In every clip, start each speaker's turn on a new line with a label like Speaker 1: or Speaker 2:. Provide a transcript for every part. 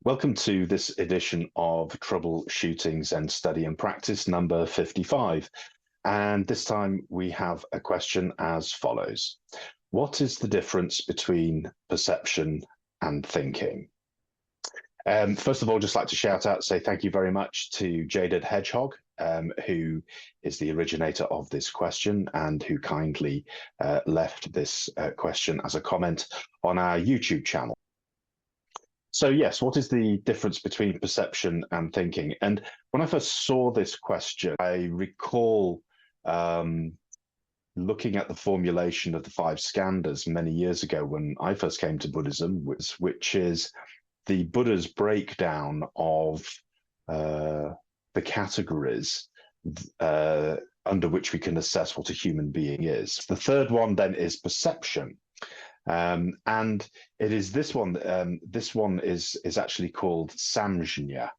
Speaker 1: Welcome to this edition of Troubleshooting Zen Study and Practice number 55. And this time we have a question as follows. What is the difference between perception and thinking? First of all, just like to shout out, say thank you very much to Jaded Hedgehog, who is the originator of this question and who kindly left this question as a comment on our YouTube channel. So yes, what is the difference between perception and thinking? And when I first saw this question, I recall looking at the formulation of the five skandhas many years ago when I first came to Buddhism, which is the Buddha's breakdown of the categories under which we can assess what a human being is. The third one then is perception. And it is this one. This one is actually called samjña.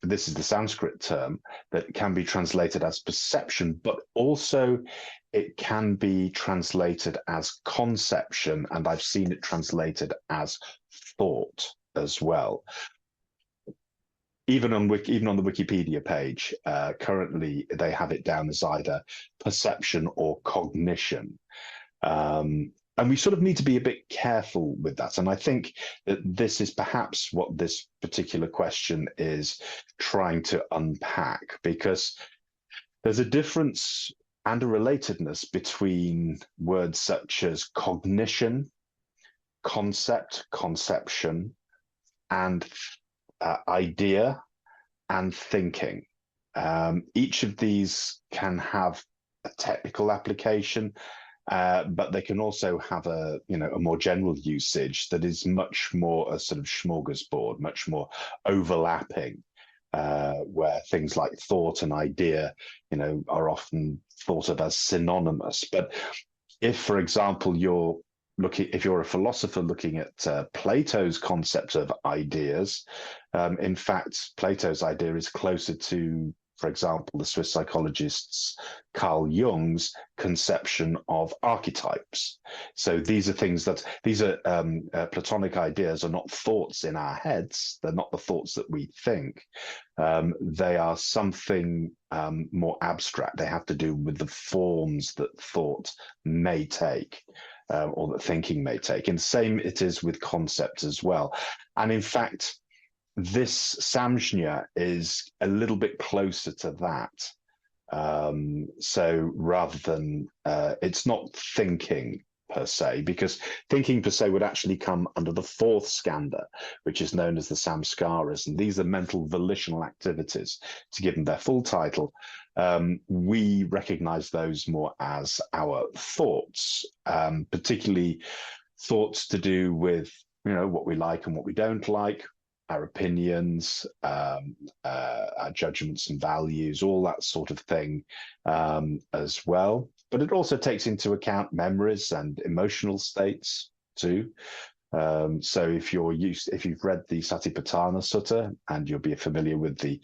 Speaker 1: This is the Sanskrit term that can be translated as perception, but also it can be translated as conception, and I've seen it translated as thought as well. Even on the Wikipedia page, currently they have it down as either perception or cognition. And we sort of need to be a bit careful with that. And I think that this is perhaps what this particular question is trying to unpack, because there's a difference and a relatedness between words such as cognition, concept, conception, and idea and thinking. Each of these can have a technical application, but they can also have a more general usage that is much more a sort of smorgasbord, much more overlapping, where things like thought and idea, are often thought of as synonymous. But if, for example, if you're a philosopher looking at Plato's concept of ideas, in fact, Plato's idea is closer to, for example, the Swiss psychologist Carl Jung's conception of archetypes. So these are Platonic ideas are not thoughts in our heads. They're not the thoughts that we think. They are something more abstract. They have to do with the forms that thought may take. Or that thinking may take. And same it is with concepts as well. And in fact, this samjña is a little bit closer to that. So rather than, it's not thinking per se, because thinking per se would actually come under the fourth skandha, which is known as the samskaras. And these are mental volitional activities. To give them their full title, we recognize those more as our thoughts, particularly thoughts to do with, what we like and what we don't like, our opinions, our judgments and values, all that sort of thing as well. But it also takes into account memories and emotional states too. So if you've read the Satipatthana Sutta, and you'll be familiar with the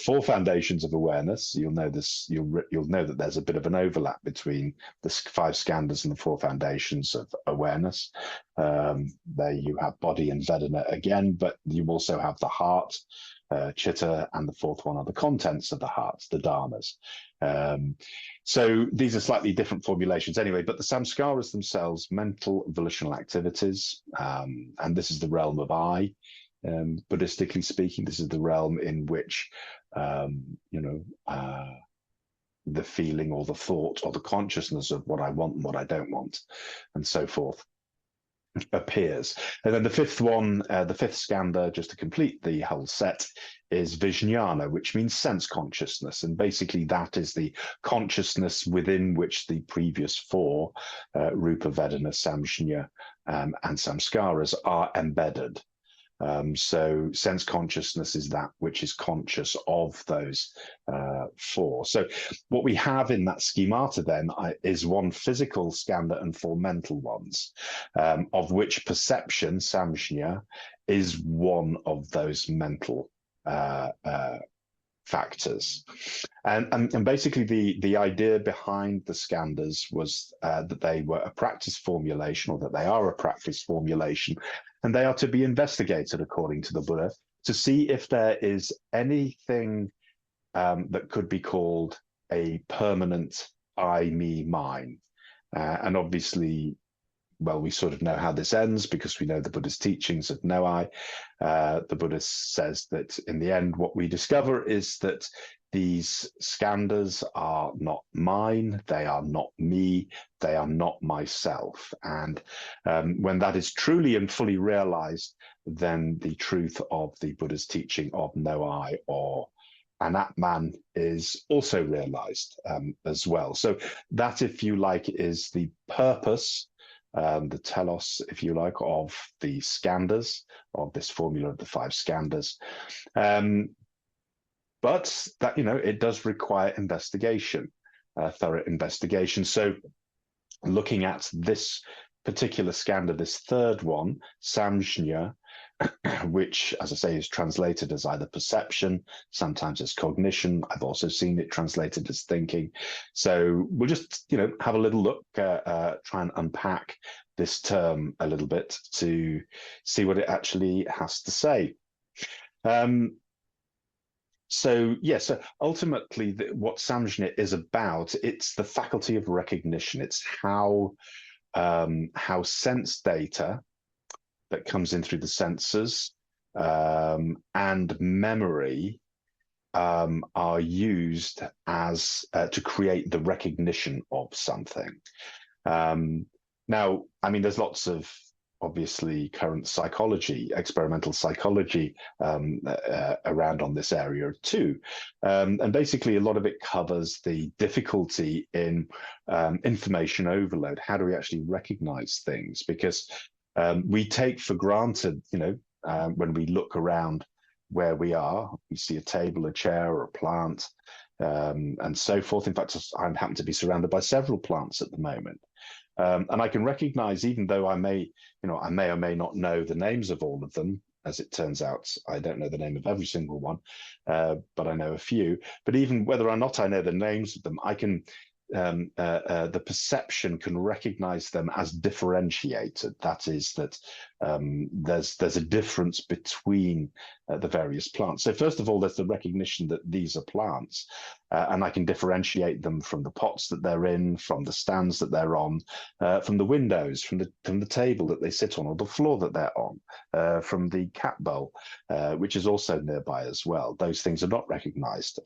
Speaker 1: four foundations of awareness, you'll know this. You'll know that there's a bit of an overlap between the five skandhas and the four foundations of awareness. There you have body and Vedana again, but you also have the heart, chitta, and the fourth one are the contents of the heart, the dharmas. So these are slightly different formulations anyway, but the samskaras themselves, mental volitional activities, and this is the realm of I. Buddhistically speaking, this is the realm in which, the feeling or the thought or the consciousness of what I want and what I don't want, and so forth, appears. And then the fifth one, the fifth skandha, just to complete the whole set, is vijnana, which means sense consciousness. And basically that is the consciousness within which the previous four, rupa, vedana, samjña, and samskaras, are embedded. So sense consciousness is that which is conscious of those four. So what we have in that schemata then is one physical skandha and four mental ones, of which perception, samjña, is one of those mental factors. And basically the idea behind the skandhas was that they were a practice formulation, or that they are a practice formulation, and they are to be investigated, according to the Buddha, to see if there is anything that could be called a permanent I, me, mine. And obviously, well, we sort of know how this ends because we know the Buddha's teachings of no I. The Buddha says that in the end, what we discover is that these skandhas are not mine, they are not me, they are not myself. And when that is truly and fully realized, then the truth of the Buddha's teaching of no I, or Anatman, is also realized as well. So that, if you like, is the purpose, the telos, if you like, of the skandhas, of this formula of the 5 skandhas. But that, it does require investigation, thorough investigation. So looking at this particular skandha, this third one, samjna, which, as I say, is translated as either perception, sometimes as cognition. I've also seen it translated as thinking. So we'll just, have a little look, try and unpack this term a little bit to see what it actually has to say. So ultimately, what samjna is about, it's the faculty of recognition. It's how sense data that comes in through the senses and memory are used as to create the recognition of something. Now, I mean, there's lots of obviously current psychology, experimental psychology around on this area too. And basically a lot of it covers the difficulty in information overload. How do we actually recognize things? Because we take for granted, when we look around where we are, we see a table, a chair, or a plant, and so forth. In fact, I happen to be surrounded by several plants at the moment. And I can recognize, even though I may or may not know the names of all of them. As it turns out, I don't know the name of every single one, but I know a few. But even whether or not I know the names of them, I can, the perception can recognize them as differentiated. That is, that there's a difference between the various plants. So first of all, there's the recognition that these are plants, and I can differentiate them from the pots that they're in, from the stands that they're on, from the windows, from the table that they sit on, or the floor that they're on, from the cat bowl, which is also nearby as well. Those things are not recognized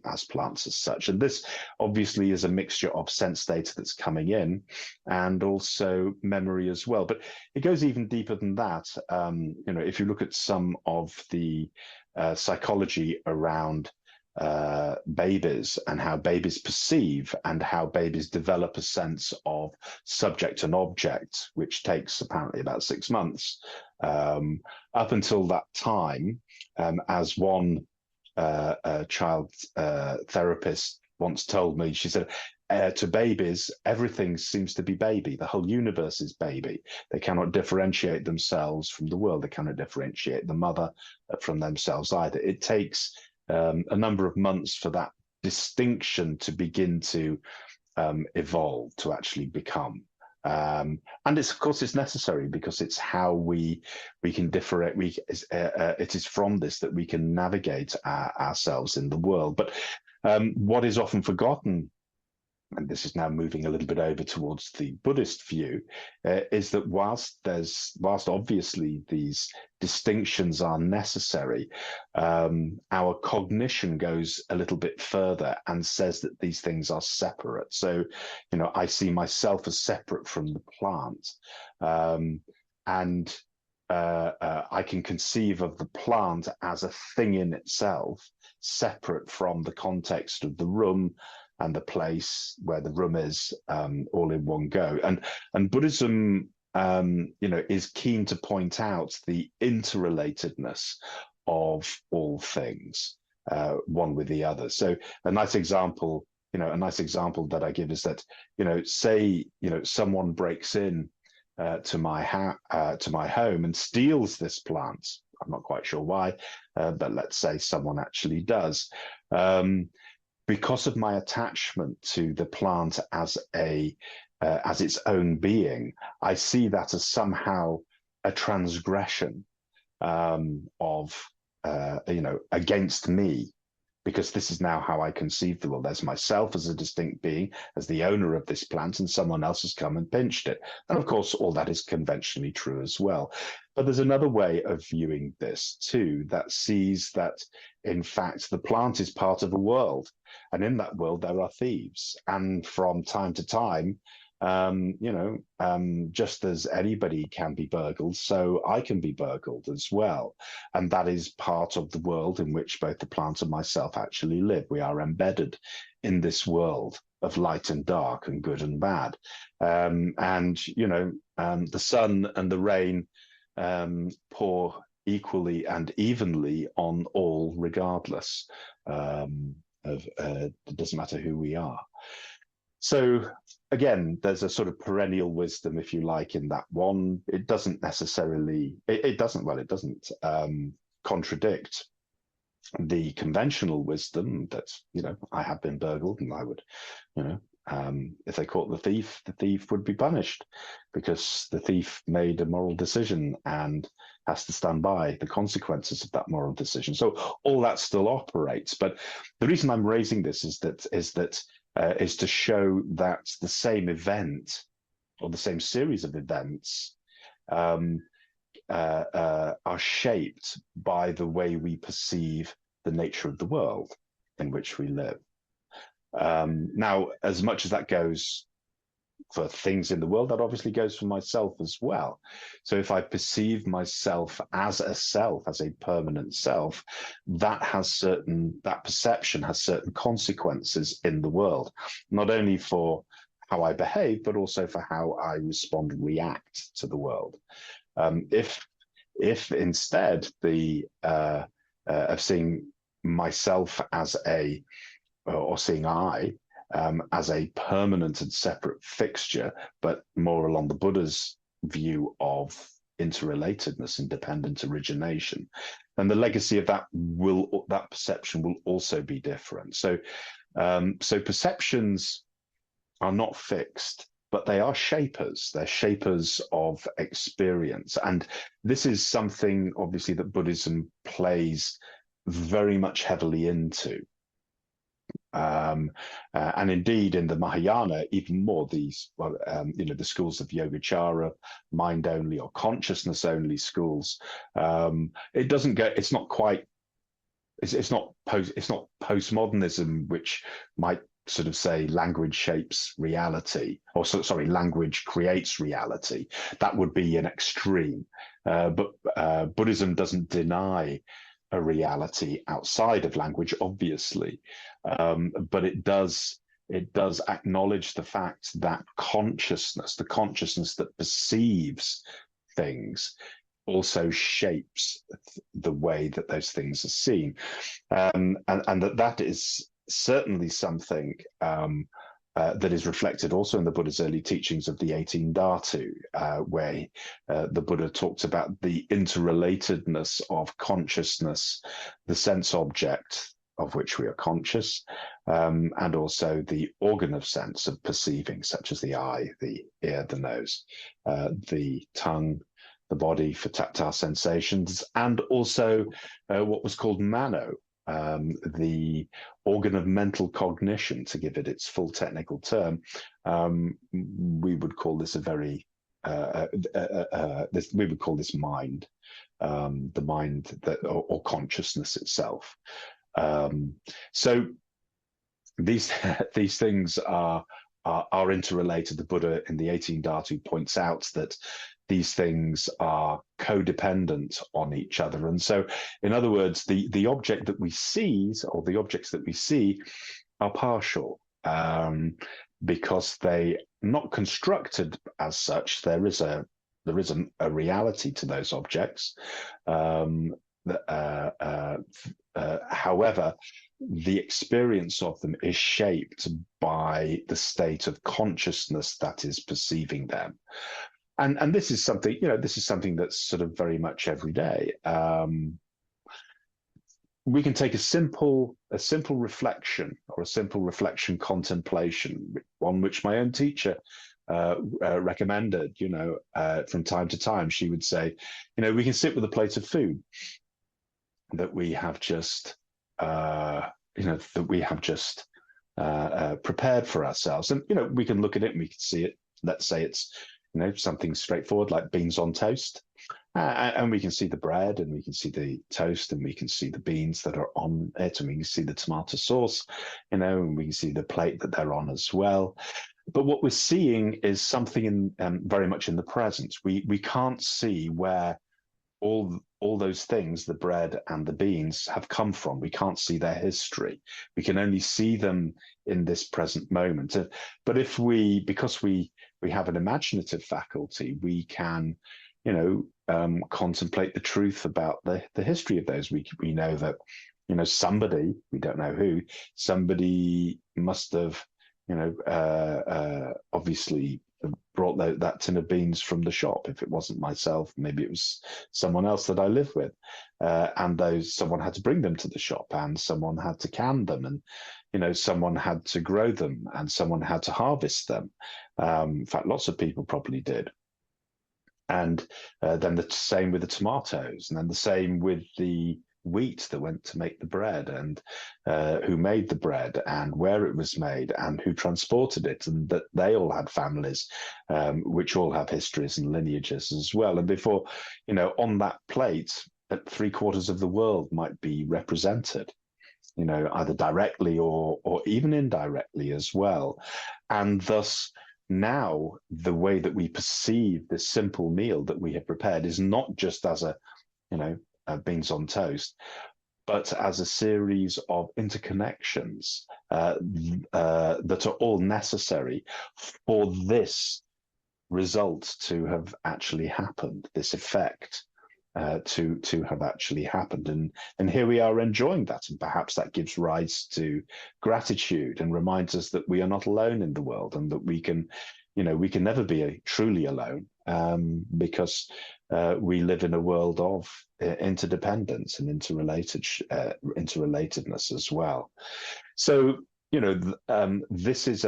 Speaker 1: as plants as such. And this obviously is a mixture of sense data that's coming in and also memory as well. But it goes even deeper than that. If you look at some of the psychology around babies and how babies perceive and how babies develop a sense of subject and object, which takes apparently about 6 months. Up until that time, as one child therapist once told me, she said, to babies, everything seems to be baby. The whole universe is baby. They cannot differentiate themselves from the world. They cannot differentiate the mother from themselves either. It takes a number of months for that distinction to begin to evolve, to actually become. And it's, of course, it's necessary because it's how we can differentiate. It is from this that we can navigate ourselves in the world. But what is often forgotten, and this is now moving a little bit over towards the Buddhist view, is that whilst obviously these distinctions are necessary, our cognition goes a little bit further and says that these things are separate. So, I see myself as separate from the plant, and I can conceive of the plant as a thing in itself, separate from the context of the room and the place where the room is, all in one go. And Buddhism, is keen to point out the interrelatedness of all things, one with the other. So a nice example that I give is that, say, someone breaks in to my home and steals this plant. I'm not quite sure why, but let's say someone actually does. Because of my attachment to the plant as its own being, I see that as somehow a transgression of against me, because this is now how I conceive the world. There's myself as a distinct being, as the owner of this plant, and someone else has come and pinched it. And of course, all that is conventionally true as well. But there's another way of viewing this too, that sees that, in fact, the plant is part of a world. And in that world, there are thieves. And from time to time, just as anybody can be burgled, so I can be burgled as well. And that is part of the world in which both the plant and myself actually live. We are embedded in this world of light and dark and good and bad. The sun and the rain pour equally and evenly on all, regardless it doesn't matter who we are. So again, there's a sort of perennial wisdom, if you like, in that one. It doesn't necessarily, it doesn't contradict the conventional wisdom that, I have been burgled, and I would, if they caught the thief would be punished, because the thief made a moral decision and has to stand by the consequences of that moral decision. So all that still operates. But the reason I'm raising this is to show that the same event, or the same series of events, are shaped by the way we perceive the nature of the world in which we live. Now, as much as that goes for things in the world, that obviously goes for myself as well. So if I perceive myself as a self, as a permanent self, that perception has certain consequences in the world, not only for how I behave, but also for how I respond and react to the world. If instead of seeing myself as or seeing I as a permanent and separate fixture, but more along the Buddha's view of interrelatedness and dependent origination, then the legacy of that perception will also be different. So perceptions are not fixed, but they are shapers. They're shapers of experience. And this is something, obviously, that Buddhism plays very much heavily into. And indeed, in the Mahayana, even more, the schools of Yogacara, mind only or consciousness only schools, it's not postmodernism, which might sort of say language shapes reality, or language creates reality. That would be an extreme. But Buddhism doesn't deny a reality outside of language, obviously, but it does acknowledge the fact that the consciousness that perceives things, also shapes the way that those things are seen, and that is certainly something that is reflected also in the Buddha's early teachings of the 18 Dhatu, where the Buddha talks about the interrelatedness of consciousness, the sense object of which we are conscious, and also the organ of sense of perceiving, such as the eye, the ear, the nose, the tongue, the body for tactile sensations, and also what was called mano, the organ of mental cognition, to give it its full technical term. We would call this we would call this mind, the mind or consciousness itself. So these things are interrelated. The Buddha in the 18 Dhatu points out that these things are codependent on each other. And so, in other words, the object that we see, or the objects that we see, are partial, because they not constructed as such. There is a reality to those objects. However, the experience of them is shaped by the state of consciousness that is perceiving them. And this is something, this is something that's sort of very much every day. We can take a simple reflection, or a simple reflection contemplation, one which my own teacher recommended. From time to time, she would say, we can sit with a plate of food that we have just, that we have just prepared for ourselves, and we can look at it and we can see it. Let's say it's something straightforward like beans on toast. And we can see the bread, and we can see the toast, and we can see the beans that are on it, and we can see the tomato sauce, and we can see the plate that they're on as well. But what we're seeing is something very much in the present. We can't see where all those things, the bread and the beans, have come from. We can't see their history. We can only see them in this present moment. But because we have an imaginative faculty, we can, contemplate the truth about the history of those. We know that, somebody, we don't know who, somebody must have, obviously brought that tin of beans from the shop. If it wasn't myself, maybe it was someone else that I live with, and someone had to bring them to the shop, and someone had to can them, and someone had to grow them, and someone had to harvest them. In fact, lots of people probably did. And then the same with the tomatoes, and then the same with the wheat that went to make the bread, and who made the bread, and where it was made, and who transported it, and that they all had families, which all have histories and lineages as well. And before, on that plate, that 3/4 of the world might be represented, either directly or even indirectly as well. And thus, now the way that we perceive this simple meal that we have prepared is not just as beans on toast, but as a series of interconnections that are all necessary for this result to have actually happened, this effect to have actually happened. And here we are enjoying that, and perhaps that gives rise to gratitude and reminds us that we are not alone in the world, and that we can never be truly alone, because we live in a world of interdependence and interrelatedness as well. So this is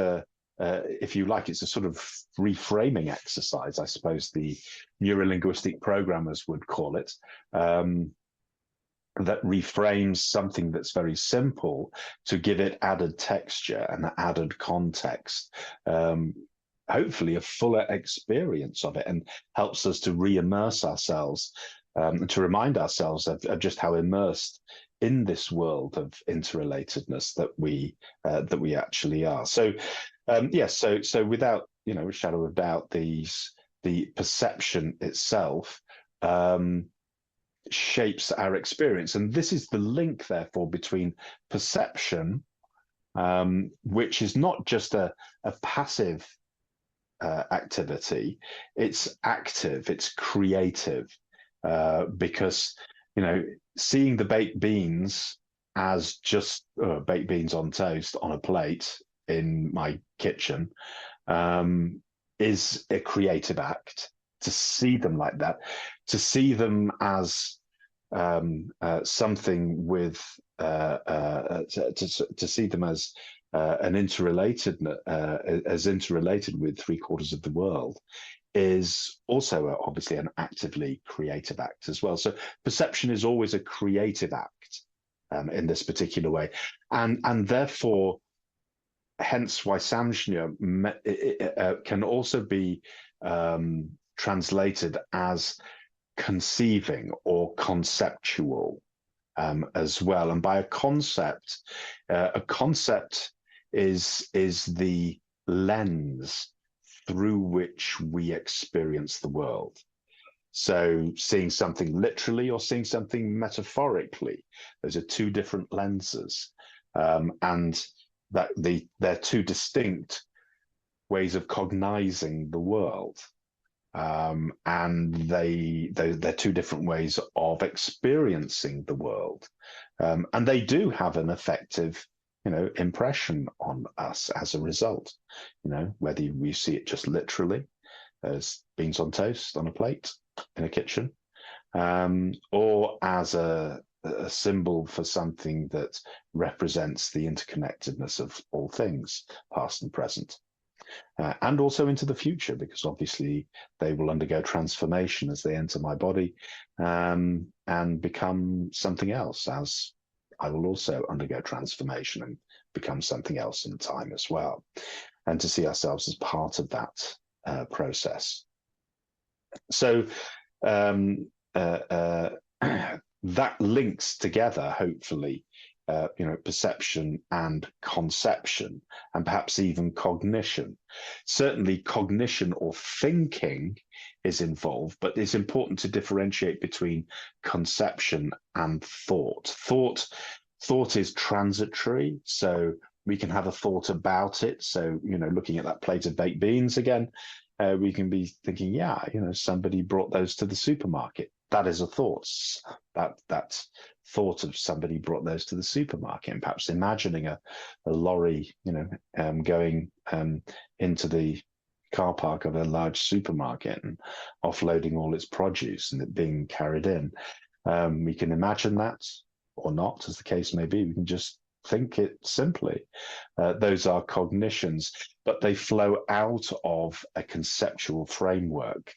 Speaker 1: if you like, it's a sort of reframing exercise, I suppose the neurolinguistic programmers would call it, that reframes something that's very simple to give it added texture and added context, hopefully a fuller experience of it, and helps us to re-immerse ourselves, to remind ourselves of just how immersed in this world of interrelatedness that we actually are. So yes, so without a shadow of doubt, the perception itself shapes our experience, and this is the link, therefore, between perception, which is not just a passive activity; it's active, it's creative, because seeing the baked beans as just baked beans on toast on a plate in my kitchen is a creative act. To see them like that, to see them as something with to see them as interrelated with 3/4 of the world, is also obviously an actively creative act as well. So perception is always a creative act in this particular way, and therefore, hence why Samjna can also be translated as conceiving or conceptual as well. And by a concept is the lens through which we experience the world. So seeing something literally or seeing something metaphorically, those are two different lenses, and that they're two distinct ways of cognizing the world, and they're two different ways of experiencing the world, and they do have an effective impression on us as a result, whether we see it just literally, as beans on toast on a plate in a kitchen, or as a symbol for something that represents the interconnectedness of all things, past and present, and also into the future, because obviously they will undergo transformation as they enter my body, and become something else, as I will also undergo transformation and become something else in time as well, and to see ourselves as part of that process. So that links together, hopefully, perception and conception, and perhaps even cognition. Certainly, cognition or thinking is involved, but it's important to differentiate between conception and thought. Thought is transitory, so we can have a thought about it. So, looking at that plate of baked beans again, we can be thinking, yeah, somebody brought those to the supermarket. That is a thought. That thought of somebody brought those to the supermarket, and perhaps imagining a lorry, going into the car park of a large supermarket and offloading all its produce and it being carried in. We can imagine that or not, as the case may be. We can just think it simply. Those are cognitions, but they flow out of a conceptual framework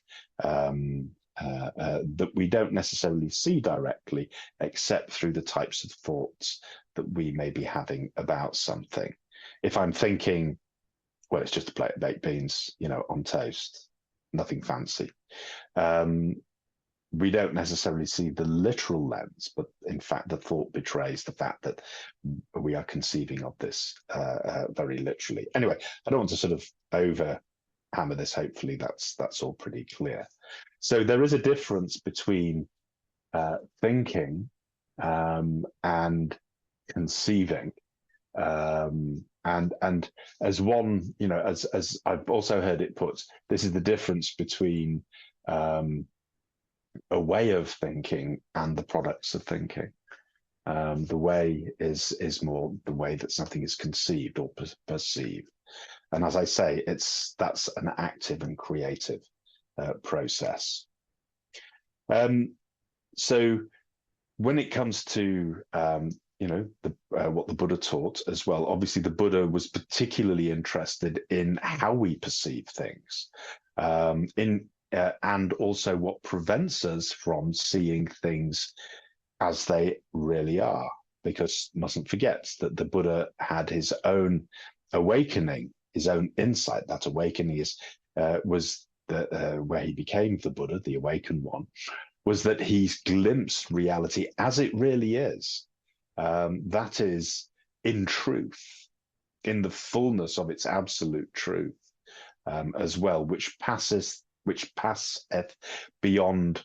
Speaker 1: that we don't necessarily see directly, except through the types of thoughts that we may be having about something. If I'm thinking, well, it's just a plate of baked beans, on toast, nothing fancy. We don't necessarily see the literal lens, but in fact, the thought betrays the fact that we are conceiving of this very literally. Anyway, I don't want to sort of over hammer this. Hopefully, that's all pretty clear. So there is a difference between thinking and conceiving, and as one, as I've also heard it put, this is the difference between a way of thinking and the products of thinking. The way is more the way that something is conceived or perceived, and as I say, that's an active and creative process. So when it comes to what the Buddha taught as well, obviously the Buddha was particularly interested in how we perceive things, and also what prevents us from seeing things as they really are. Because mustn't forget that the Buddha had his own awakening, his own insight. That awakening was where he became the Buddha, the awakened one, was that he's glimpsed reality as it really is. That is in truth, in the fullness of its absolute truth, as well, which passeth beyond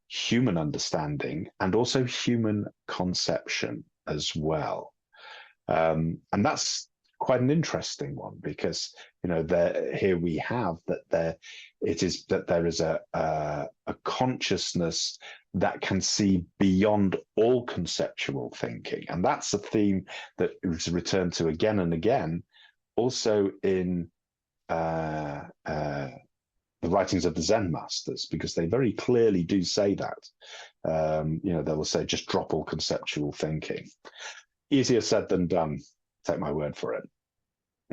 Speaker 1: human understanding and also human conception as well. And that's quite an interesting one, because here we have that there is a consciousness that can see beyond all conceptual thinking, and that's a theme that is returned to again and again, also in the writings of the Zen masters, because they very clearly do say that. They will say, just drop all conceptual thinking. Easier said than done, take my word for it.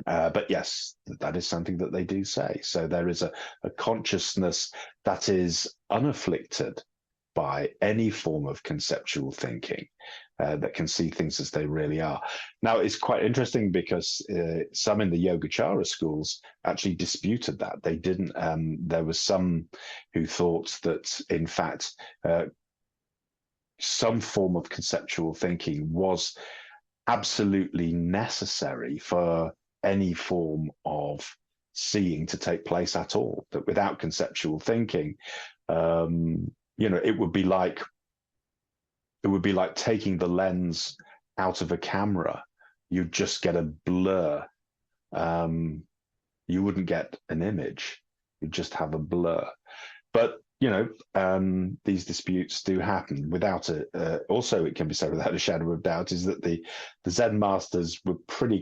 Speaker 1: But yes, that is something that they do say. So there is a consciousness that is unafflicted by any form of conceptual thinking, that can see things as they really are. Now, it's quite interesting because some in the Yogacara schools actually disputed that. They didn't. There was some who thought that, in fact, some form of conceptual thinking was absolutely necessary for any form of seeing to take place at all. That without conceptual thinking, it would be like taking the lens out of a camera. You'd just get a blur. You wouldn't get an image. You'd just have a blur. But these disputes do happen. Without also, it can be said without a shadow of doubt, is that the Zen masters were pretty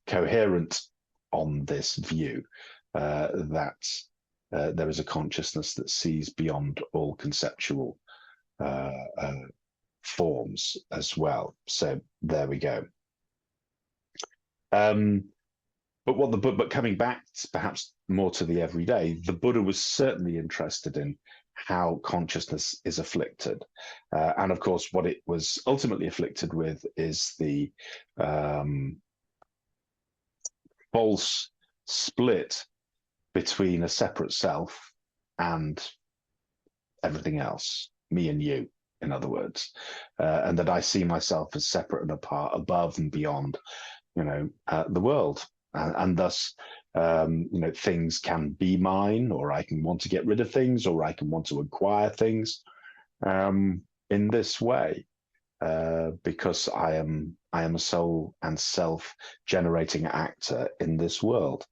Speaker 1: coherent on this view, that there is a consciousness that sees beyond all conceptual forms as well. So there we go. But coming back perhaps more to the everyday, the Buddha was certainly interested in how consciousness is afflicted. And of course, what it was ultimately afflicted with is the false split between a separate self and everything else, me and you, in other words, and that I see myself as separate and apart, above and beyond, the world. And thus, things can be mine, or I can want to get rid of things, or I can want to acquire things in this way, because I am a soul and self-generating actor in this world.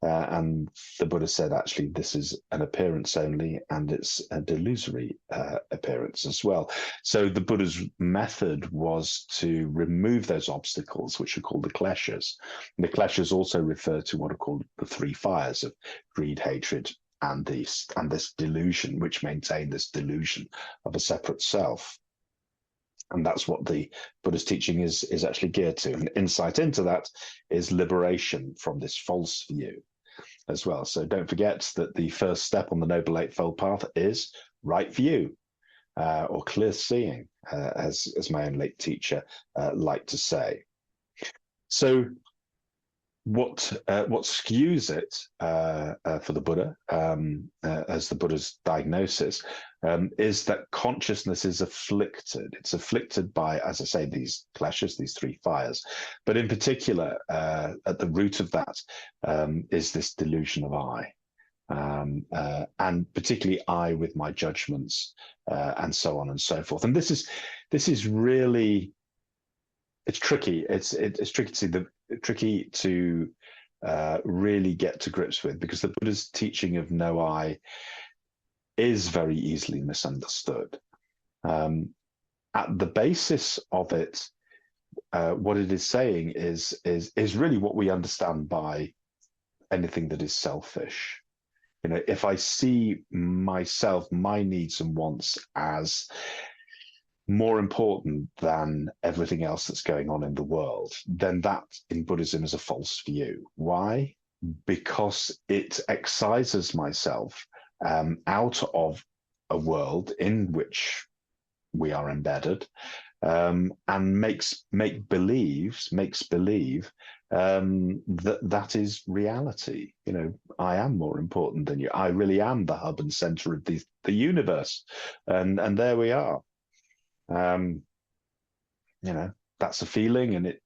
Speaker 1: And the Buddha said, actually, this is an appearance only, and it's a delusory appearance as well. So the Buddha's method was to remove those obstacles, which are called the kleshas. And the kleshas also refer to what are called the three fires of greed, hatred, and this delusion, which maintain this delusion of a separate self. And that's what the Buddha's teaching is actually geared to. And insight into that is liberation from this false view as well. So don't forget that the first step on the Noble Eightfold Path is right view, or clear seeing, as my own late teacher liked to say. So what skews it for the Buddha, as the Buddha's diagnosis, is that consciousness is afflicted. It's afflicted by, as I say, these kleshas, these three fires. But in particular, at the root of that is this delusion of I. And particularly I with my judgments, and so on and so forth. And this is really, it's tricky. It's tricky to really get to grips with, because the Buddha's teaching of no I is very easily misunderstood. At the basis of it, what it is saying is really what we understand by anything that is selfish. If I see myself, my needs and wants as more important than everything else that's going on in the world, then that in Buddhism is a false view. Why? Because it excises myself out of a world in which we are embedded, and makes believe that is reality. I am more important than you. I really am the hub and center of the universe, and there we are. That's a feeling, and it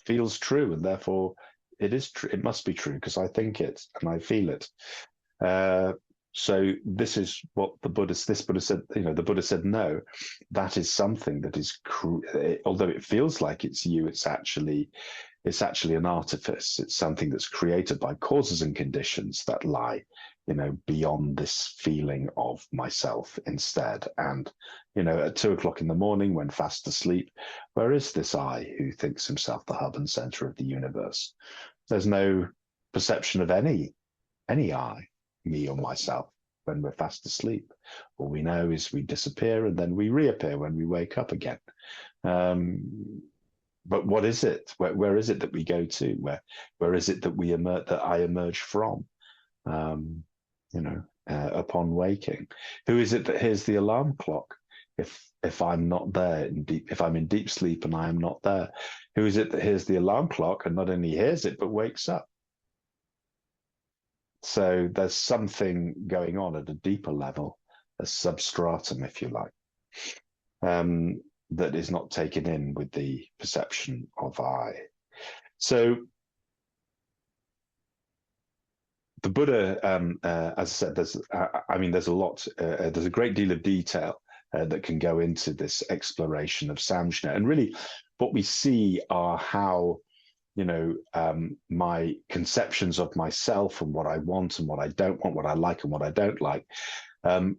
Speaker 1: feels true, and therefore it is true. It must be true because I think it and I feel it. So this is what this Buddha said. The Buddha said, no, that is something that is, although it feels like it's you, it's actually an artifice. It's something that's created by causes and conditions that lie, beyond this feeling of myself instead. And, at 2 o'clock in the morning when fast asleep, where is this I who thinks himself the hub and center of the universe? There's no perception of any I, me or myself, when we're fast asleep. All we know is we disappear and then we reappear when we wake up again. But what is it? Where is it that we go to? Where is it that that I emerge from? Upon waking, who is it that hears the alarm clock? If I'm not there if I'm in deep sleep and I am not there, who is it that hears the alarm clock and not only hears it but wakes up? So there's something going on at a deeper level, a substratum, if you like, that is not taken in with the perception of I. So the Buddha, as I said, there's a lot, there's a great deal of detail that can go into this exploration of Samjna. And really what we see are how, my conceptions of myself and what I want and what I don't want, what I like and what I don't like,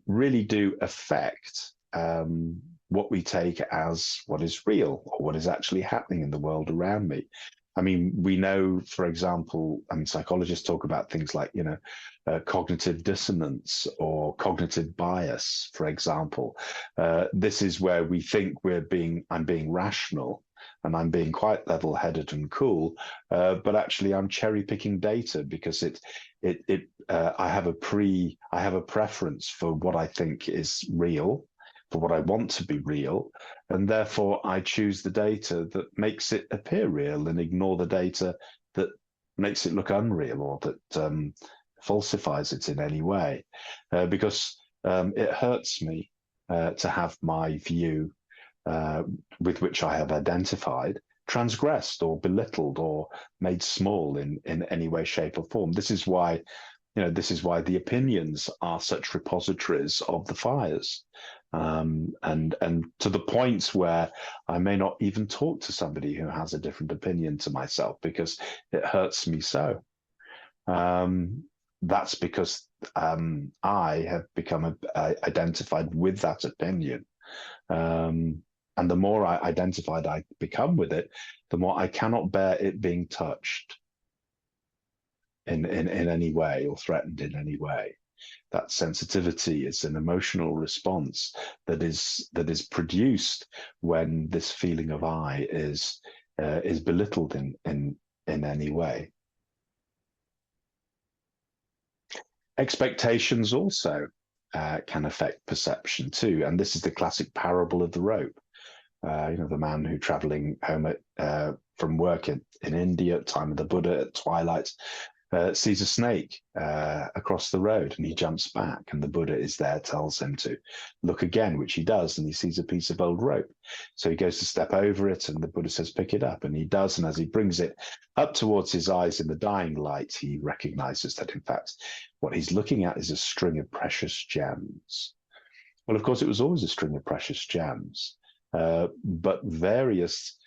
Speaker 1: really do affect what we take as what is real or what is actually happening in the world around me. I mean, we know, for example, I mean, psychologists talk about things like, cognitive dissonance or cognitive bias, for example. This is where we think I'm being rational and I'm being quite level-headed and cool, but actually I'm cherry picking data because I have I have a preference for what I think is real, for what I want to be real, and therefore I choose the data that makes it appear real and ignore the data that makes it look unreal or that falsifies it in any way, because it hurts me to have my view with which I have identified transgressed or belittled or made small in any way, shape, or form. This is why the opinions are such repositories of the fires, and to the point where I may not even talk to somebody who has a different opinion to myself because it hurts me so. That's because I have become identified with that opinion. And the more identified I become with it, the more I cannot bear it being touched in any way or threatened in any way. That sensitivity is an emotional response that is produced when this feeling of I is belittled in any way. Expectations also can affect perception too, and this is the classic parable of the rope. The man who traveling home from work in India at the time of the Buddha at twilight sees a snake across the road, and he jumps back, and the Buddha is there, tells him to look again, which he does, and he sees a piece of old rope. So he goes to step over it, and the Buddha says, pick it up, and he does, and as he brings it up towards his eyes in the dying light, he recognizes that, in fact, what he's looking at is a string of precious gems. Well, of course, it was always a string of precious gems, but various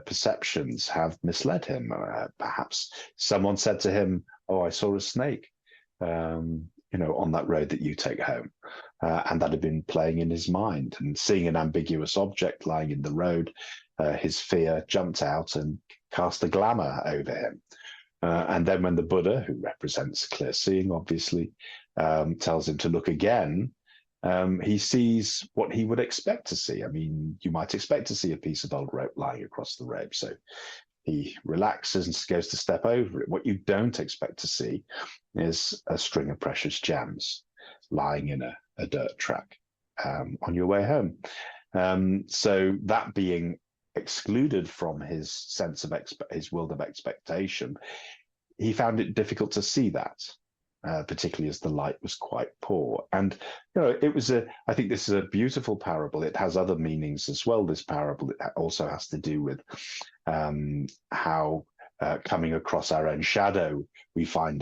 Speaker 1: perceptions have misled him. Perhaps someone said to him, "Oh, I saw a snake, on that road that you take home," and that had been playing in his mind. And seeing an ambiguous object lying in the road, his fear jumped out and cast a glamour over him. And then when the Buddha, who represents clear seeing, obviously, tells him to look again, he sees what he would expect to see. I mean, you might expect to see a piece of old rope lying across the road. So he relaxes and goes to step over it. What you don't expect to see is a string of precious gems lying in a dirt track on your way home. So that being excluded from his sense of his world of expectation, he found it difficult to see that. Particularly as the light was quite poor. And, I think this is a beautiful parable. It has other meanings as well, this parable. It also has to do with how coming across our own shadow, we find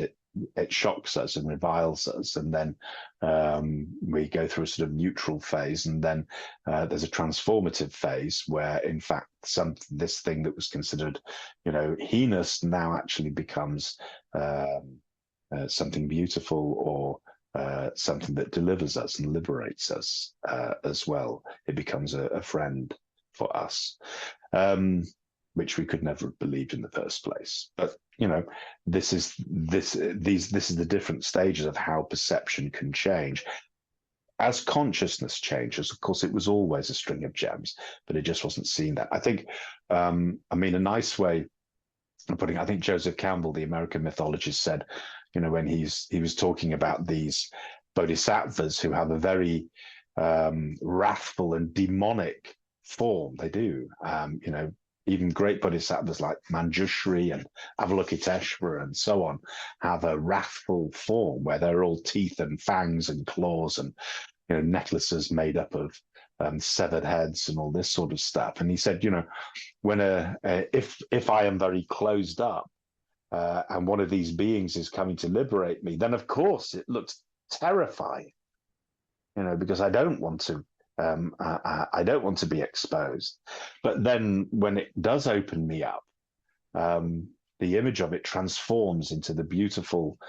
Speaker 1: it shocks us and reviles us. And then we go through a sort of neutral phase. And then there's a transformative phase where, in fact, this thing that was considered, heinous now actually becomes something beautiful or something that delivers us and liberates us as well. It becomes a friend for us, which we could never have believed in the first place. But this is the different stages of how perception can change. As consciousness changes, of course, it was always a string of gems, but it just wasn't seen that. I think, a nice way of putting it, I think Joseph Campbell, the American mythologist, said, when he was talking about these bodhisattvas who have a very wrathful and demonic form. They do, even great bodhisattvas like Manjushri and Avalokiteshvara and so on have a wrathful form where they're all teeth and fangs and claws and necklaces made up of severed heads and all this sort of stuff. And he said, when if I am very closed up, and one of these beings is coming to liberate me, then of course it looks terrifying, because I don't want to. I don't want to be exposed. But then when it does open me up, the image of it transforms into the beautiful,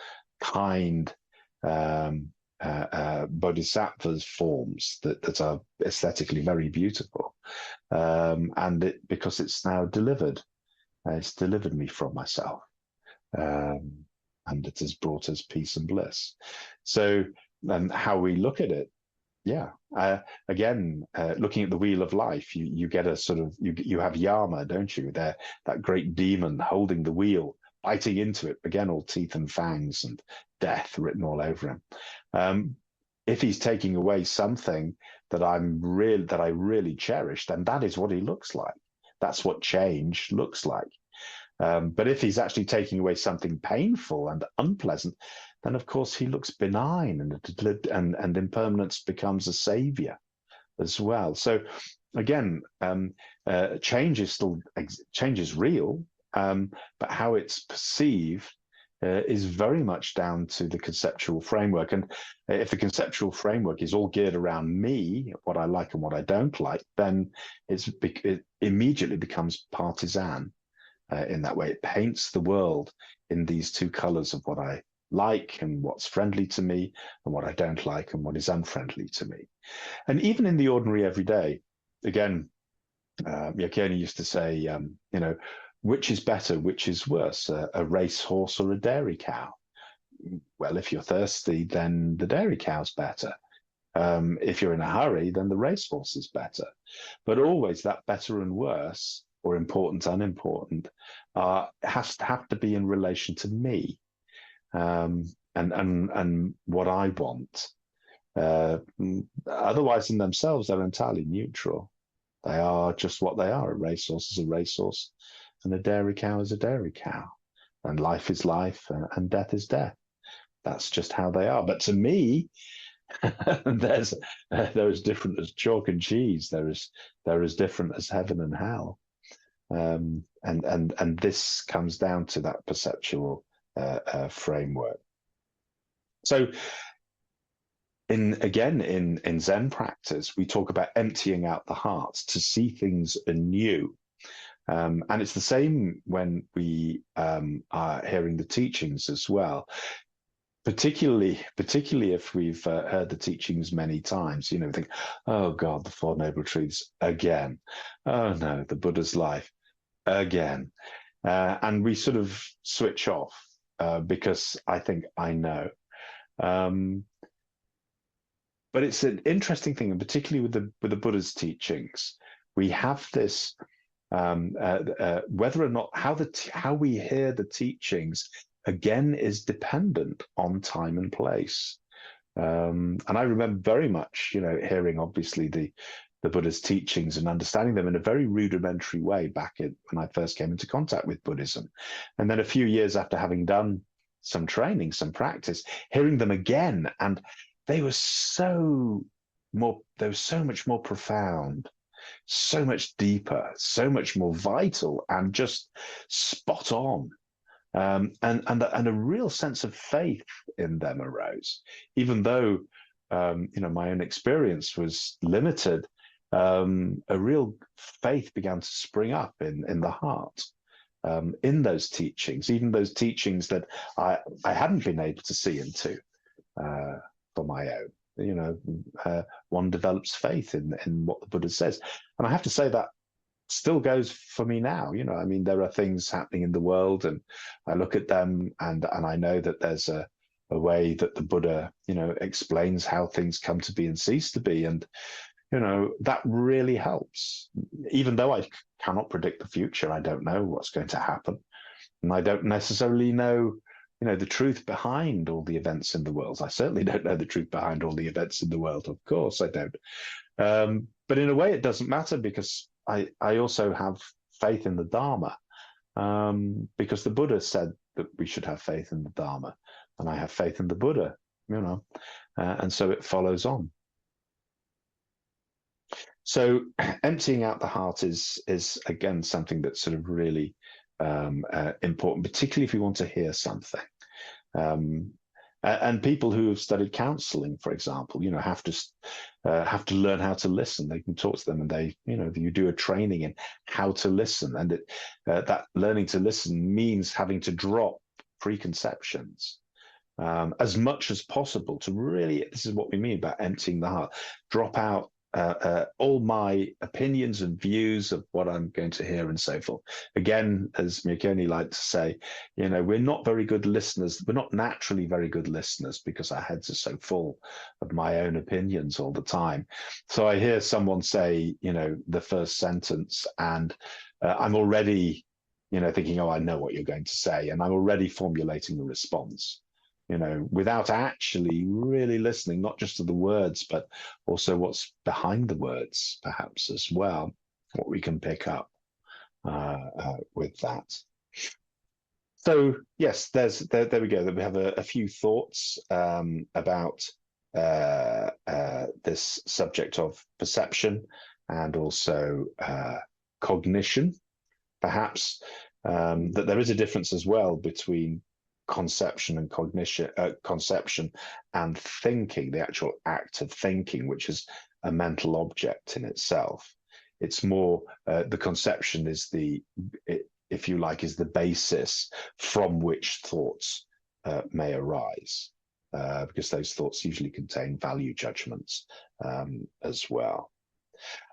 Speaker 1: kind bodhisattva's forms that are aesthetically very beautiful, and because it's now delivered. It's delivered me from myself, and it has brought us peace and bliss. So, and how we look at it, yeah. Again, looking at the wheel of life, you get a sort of you have Yama, don't you? There, that great demon holding the wheel, biting into it. Again, all teeth and fangs and death written all over him. If he's taking away something that I really cherish, then that is what he looks like. That's what change looks like. But if he's actually taking away something painful and unpleasant, then of course he looks benign, and impermanence becomes a savior as well. So again, change is real, but how it's perceived is very much down to the conceptual framework. And if the conceptual framework is all geared around me, what I like and what I don't like, then it immediately becomes partisan. In that way, it paints the world in these two colors of what I like and what's friendly to me, and what I don't like and what is unfriendly to me. And even in the ordinary everyday, again, Yakoni used to say, which is better, which is worse, a racehorse or a dairy cow? Well, if you're thirsty, then the dairy cow's better. If you're in a hurry, then the racehorse is better. But always that better and worse, or important, unimportant, has to have to be in relation to me, and what I want. Otherwise, in themselves, they're entirely neutral. They are just what they are. A racehorse is a racehorse, and a dairy cow is a dairy cow, and life is life, and death is death. That's just how they are. But to me, they're as different as chalk and cheese. They're as different as heaven and hell. And this comes down to that perceptual framework. So in Zen practice, we talk about emptying out the heart to see things anew. And it's the same when we are hearing the teachings as well. Particularly if we've heard the teachings many times, we think, oh God, the Four Noble Truths again. Oh no, the Buddha's life again. And we sort of switch off because I think I know. But it's an interesting thing, and particularly with the Buddha's teachings, we have this whether or not how we hear the teachings again is dependent on time and place. And I remember very much, hearing obviously the Buddha's teachings and understanding them in a very rudimentary way when I first came into contact with Buddhism. And then a few years after having done some training, some practice, hearing them again, and they were so much more profound, so much deeper, so much more vital, and just spot on. And a real sense of faith in them arose, even though my own experience was limited. A real faith began to spring up in the heart in those teachings, even those teachings that I hadn't been able to see into for my own. One develops faith in what the Buddha says, and I have to say that still goes for me now. There are things happening in the world, and I look at them, and I know that there's a way that the Buddha, explains how things come to be and cease to be, and that really helps. Even though I cannot predict the future, I don't know what's going to happen, and I don't necessarily know, the truth behind all the events in the world. I certainly don't know the truth behind all the events in the world. Of course, I don't. But in a way, it doesn't matter, because I also have faith in the Dharma, because the Buddha said that we should have faith in the Dharma, and I have faith in the Buddha, and so it follows on. So emptying out the heart is again something that's sort of really important, particularly if you want to hear something. And people who have studied counseling, for example, have to learn how to listen. They can talk to them, and you do a training in how to listen, and that learning to listen means having to drop preconceptions as much as possible to really. This is what we mean about emptying the heart. Drop out all my opinions and views of what I'm going to hear and so forth. Again, as Mokoni liked to say, we're not very good listeners. We're not naturally very good listeners because our heads are so full of my own opinions all the time. So I hear someone say, the first sentence, and I'm already, thinking, oh, I know what you're going to say, and I'm already formulating a response. Without actually really listening, not just to the words, but also what's behind the words, perhaps as well, what we can pick up with that. So yes, there we go. We have a few thoughts about this subject of perception and also cognition, perhaps, that there is a difference as well between conception and cognition, conception and thinking, the actual act of thinking, which is a mental object in itself. It's more the conception is if you like, is the basis from which thoughts may arise, because those thoughts usually contain value judgments as well.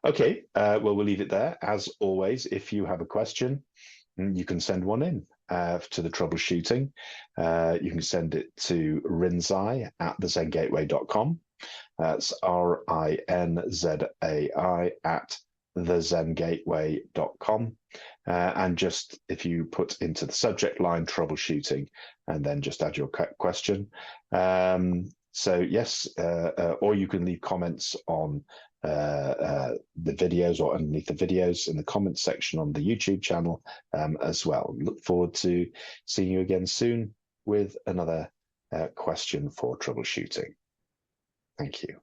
Speaker 1: Okay, well, we'll leave it there. As always, if you have a question, you can send one in to the troubleshooting. You can send it to rinzai@thezengateway.com. That's RINZAI at thezengateway.com. And just if you put into the subject line troubleshooting and then just add your question. So yes, or you can leave comments on the videos or underneath the videos in the comments section on the YouTube channel as well. Look forward to seeing you again soon with another question for troubleshooting. Thank you.